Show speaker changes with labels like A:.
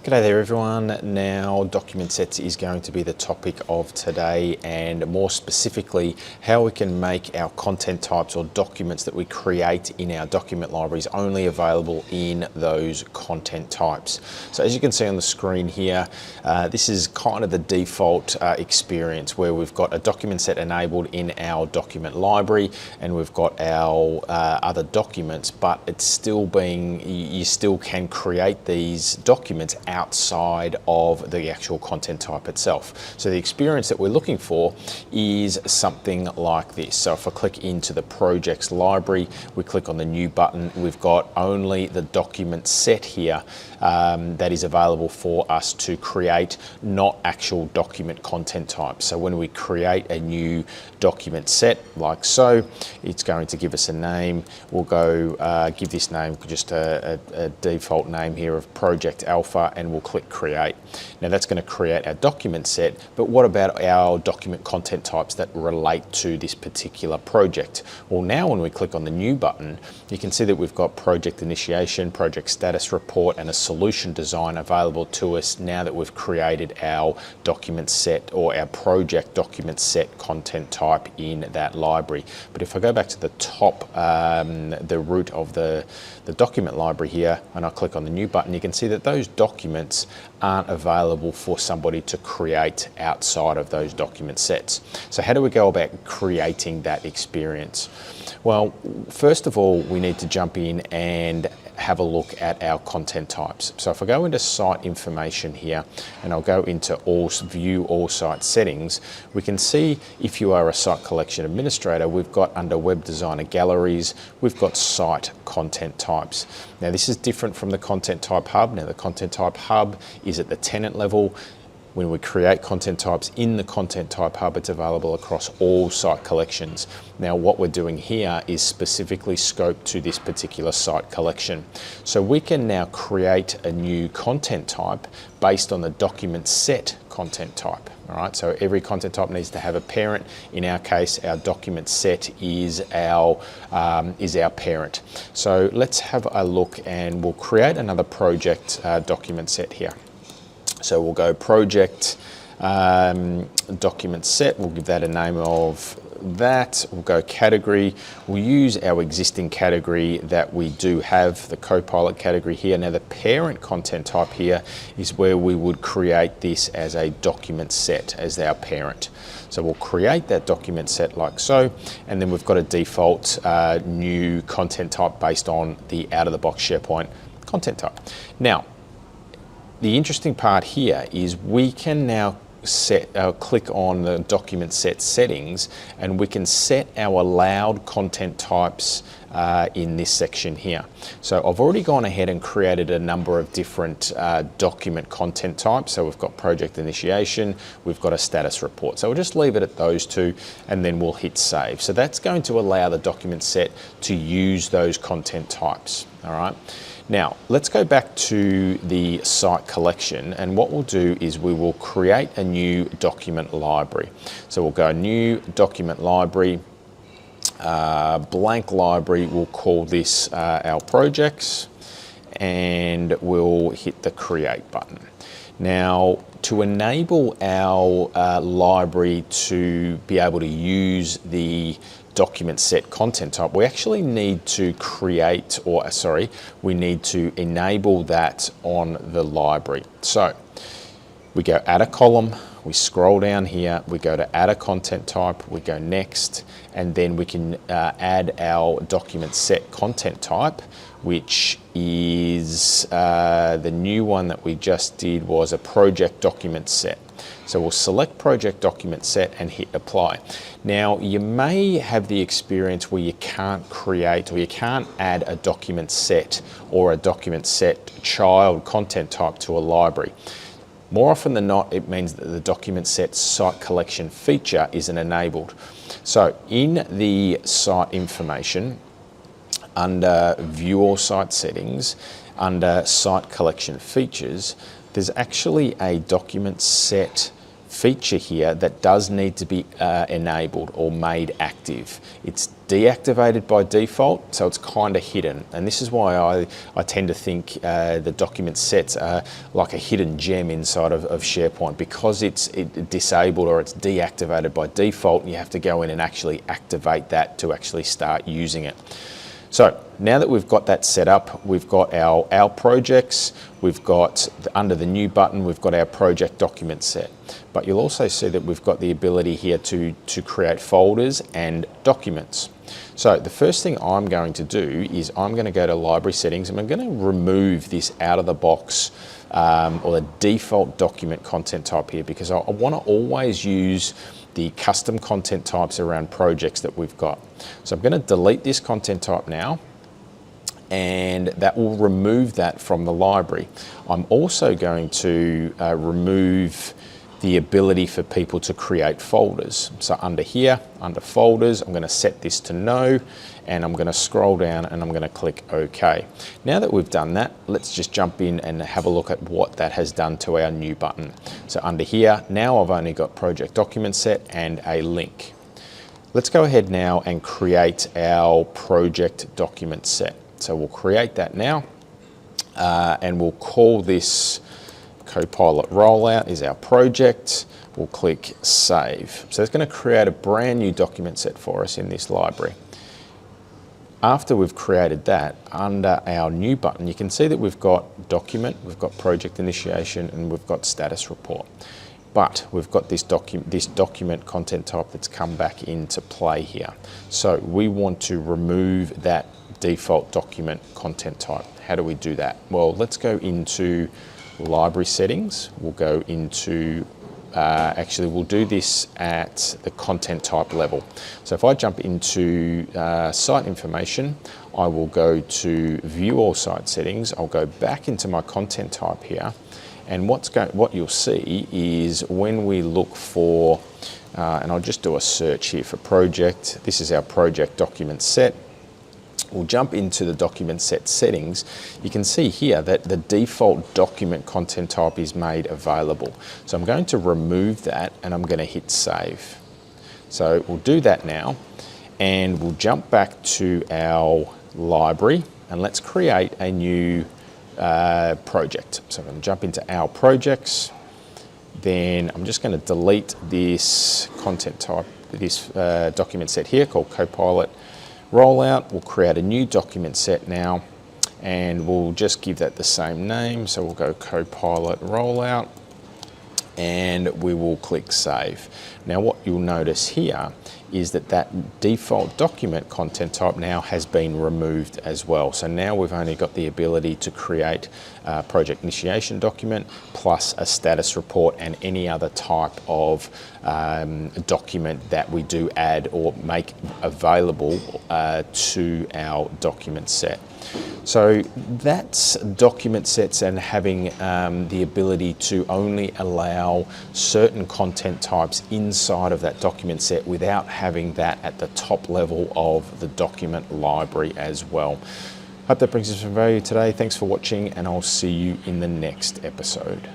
A: G'day there everyone. Now document sets is going to be the topic of today, and more specifically how we can make our content types or documents that we create in our document libraries only available in those content types. So as you can see on the screen here, this is kind of the default experience where we've got a document set enabled in our document library and we've got our other documents, but it's still being, you still can create these documents outside of the actual content type itself. So the experience that we're looking for is something like this. So if I click into the projects library, we click on the new button, we've got only the document set here that is available for us to create, not actual document content types. So when we create a new document set like so, it's going to give us a name. We'll go give this name just a default name here of Project Alpha, and we'll click create. Now that's going to create our document set, but what about our document content types that relate to this particular project? Well, now when we click on the new button, you can see that we've got project initiation, project status report, and a solution design available to us now that we've created our document set or our project document set content type in that library. But if I go back to the top, the root of the document library here, and I click on the new button, you can see that those documents aren't available for somebody to create outside of those document sets. So how do we go about creating that experience? Well, first of all, we need to jump in and have a look at our content types. So if I go into site information here and I'll go into view all site settings, we can see if you are a site collection administrator, we've got under web designer galleries, we've got site content types. Now this is different from the content type hub. Now the content type hub is at the tenant level. When we create content types in the content type hub, it's available across all site collections. Now what we're doing here is specifically scoped to this particular site collection. So we can now create a new content type based on the document set content type. All right, so every content type needs to have a parent. In our case, our document set is our parent. So let's have a look, and we'll create another project document set here. So we'll go project document set, we'll give that a name of that, we'll go category, we'll use our existing category that we do have, the Copilot category here. Now the parent content type here is where we would create this as a document set as our parent. So we'll create that document set like so, and then we've got a default new content type based on the out-of-the-box SharePoint content type. Now, the interesting part here is we can now click on the document set settings, and we can set our allowed content types in this section here. So I've already gone ahead and created a number of different document content types. So we've got project initiation, we've got a status report. So we'll just leave it at those two, and then we'll hit save. So that's going to allow the document set to use those content types. All right. Now, let's go back to the site collection, and what we'll do is we will create a new document library. So we'll go new document library, blank library, we'll call this our projects, and we'll hit the create button. Now, to enable our library to be able to use the document set content type, we actually need to we need to enable that on the library. So we go add a column, we scroll down here, we go to add a content type, we go next, and then we can add our document set content type, which is the new one that we just did was a project document set. So we'll select project document set and hit apply. Now you may have the experience where you can't create or you can't add a document set or a document set child content type to a library. More often than not, it means that the document set site collection feature isn't enabled. So in the site information, under view all site settings, under site collection features, there's actually a document set feature here that does need to be enabled or made active. It's deactivated by default, so it's kind of hidden. And this is why I tend to think the document sets are like a hidden gem inside of SharePoint, because it's disabled or it's deactivated by default. You have to go in and actually activate that to actually start using it. So now that we've got that set up, we've got our projects, we've got under the new button, we've got our project document set. But you'll also see that we've got the ability here to create folders and documents. So the first thing I'm going to do is I'm going to go to library settings and I'm going to remove this out of the box or the default document content type here, because I want to always use the custom content types around projects that we've got. So I'm going to delete this content type now, and that will remove that from the library. I'm also going to remove the ability for people to create folders. So under here, under folders, I'm going to set this to no, and I'm going to scroll down and I'm going to click OK. Now that we've done that, let's just jump in and have a look at what that has done to our new button. So under here, now I've only got project document set and a link. Let's go ahead now and create our project document set. So we'll create that now, and we'll call this Copilot Rollout is our project. We'll click Save. So it's going to create a brand new document set for us in this library. After we've created that, under our new button, you can see that we've got document, we've got project initiation, and we've got status report. But we've got this document content type that's come back into play here. So we want to remove that default document content type. How do we do that? Well, let's go into library settings. We'll go into, actually we'll do this at the content type level. So if I jump into site information, I will go to view all site settings. I'll go back into my content type here. And what you'll see is when we look for, and I'll just do a search here for project. This is our project document set. We'll jump into the document set settings. You can see here that the default document content type is made available. So I'm going to remove that and I'm going to hit save. So we'll do that now, and we'll jump back to our library and let's create a new project. So I'm going to jump into our projects. Then I'm just going to delete this content type, this document set here called Copilot Rollout. We'll create a new document set now, and we'll just give that the same name. So we'll go Copilot Rollout, and we will click Save. Now what you'll notice here is that default document content type now has been removed as well. So now we've only got the ability to create a project initiation document plus a status report and any other type of document that we do add or make available to our document set. So that's document sets and having the ability to only allow certain content types inside of that document set without having that at the top level of the document library as well. Hope that brings us some value today. Thanks for watching, and I'll see you in the next episode.